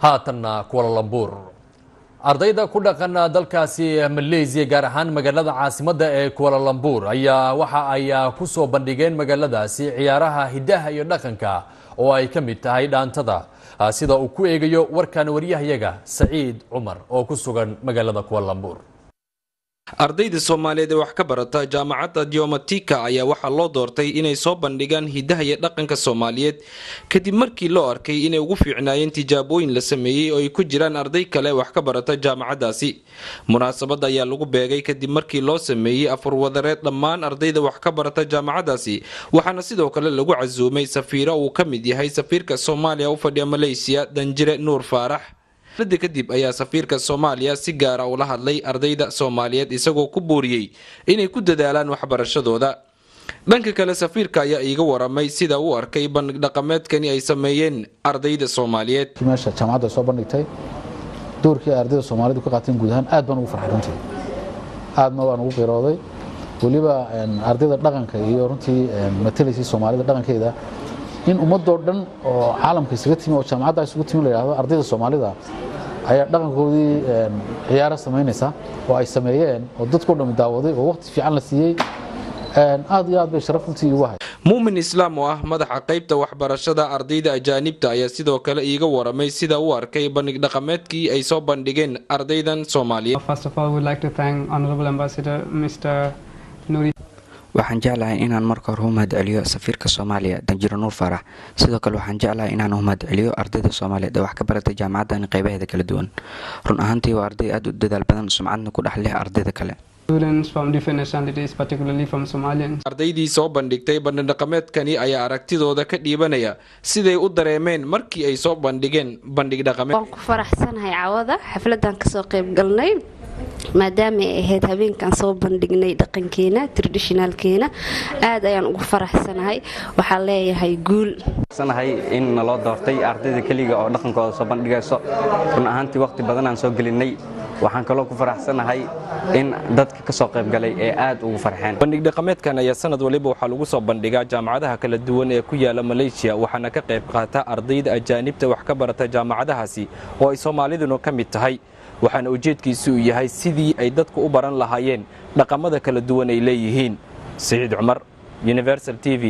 haatanna Kuala Lumpur ardayda ku dhaqan dalkaasi Malaysia gaar ahaan magaalada caasimadda ee Kuala Lumpur ayaa waxa ay ku soo bandhigeen magaaladaasi ciyaaraha hidaha iyo dhaqanka oo ay ka mid tahay dhaantada sida uu ku eegayo warkan wariyahayaga Saciid Umar oo ku sugan magaalada Kuala Lumpur. ardayda Soomaaliyeed wax ka barata jaamacadda Diomatika ayaa waxa loo doortay inay soo bandhigaan hidaha iyo dhaqanka Soomaaliyeed kadib markii loo arkay inay ugu fiicnaayeen tijaabooyin la sameeyay oo ay ku jiraan arday kale wax ka barata jaamacaddaasi. Munaasabada ayaa lagu beegay kadib markii loo sameeyay afar wadareed dhammaan ardayda wax ka barata jaamacaddaasi waxaana sidoo kale lagu casuumay safiiro uu ka mid yahay safiirka Soomaaliya u fadhiya Malaysia Danjire Nuur Faarax. kadib ayaa safiirka Soomaaliya si gaar ah ula hadlay ardayda Soomaaliyeed isagoo ku booriyay inay ku dadaalaan waxbarashadooda. dhanka kale safiirka ayaa iiga waramay sida uu arkay bandhig dhaqameedkani ay sameeyeen ardayda Soomaaliyeed. meesha jaamacadda soo bandhigtay doorkii ardayda Soomaaliyeed ku qaateen guud ahaan aad baan ugu farxay aadna waan ugu qirooday waliba ardayda dhaqanka iyo runtii matalaysi Soomaalida dhaqankeeda in ummadoo dhan oo caalamka isaga timi oo jaamacadda isugu timi la yiraahdo ardayda Soomaalida ayaa dhaqankoodii ciyaar sameynaysa oo ay sameeyeen oo dadku dhan daawaday oo waqti fiican la siiyay aad iyo aad bay sharaf u tahay. Muumin Islaam oo ah madaxa qaybta waxbarashada ardayda ajaanibta ayaa sidoo kale iiga waramay sida uu arkay bandhig dhaqameedkii ay soo bandhigeen ardaydan Soomaaliyeed. First of all, we would like to thank Honorable Ambassador Mr. Nuri. waxaan jeclahay inaan marka hore u mahadceliyo safiirka Soomaaliya Danjire Nuur Faarax sidoo kale waxaan jeclahay inaan u mahadceliyo ardayda Soomaaliyeed ee wax ka barata jaamacaddan qaybaheeda kala duwan run ahaantii waa arday aad u dadaal badan sumcadna ku dhaxleh ardayda kale. Students from different nationalities, particularly from Somalians. ardaydii soo bandhigtay bandhig dhaqameedkani ayaa aragtidooda ka dhiibanaya siday u dareemeen markii ay soo bandhigeen bandhig dhaqameed. waan ku faraxsanahay caawada xafladan ka soo qayb galnay maadaama ay ahayd habeenkan soo bandhignay dhaqankeena traditionalkeena aad ayaan ugu faraxsanahay waxaan leeyahay guul sanahay in loo doortay ardayda kaliya oo dhaqankooda soo bandhigayso run ahaantii waqti badan aan soo gelinay waxaan kaloo ku faraxsanahay in dadka ka soo qayb galay ee aad ugu farxeen. bandhig dhaqameedkan ayaa sanad waliba waxaa lagu soo bandhigaa jaamacadaha kala duwan ee ku yaala Malaysia waxaana ka qayb qaata ardayda ajaanibta wax ka barata jaamacadahaasi oo ay Soomaaliduna ka mid tahay waxaana ujeedkiisu yahay sidii ay dadku u baran lahaayeen dhaqamada kala duwan ay leeyihiin. Saciid Umar, Universal TV.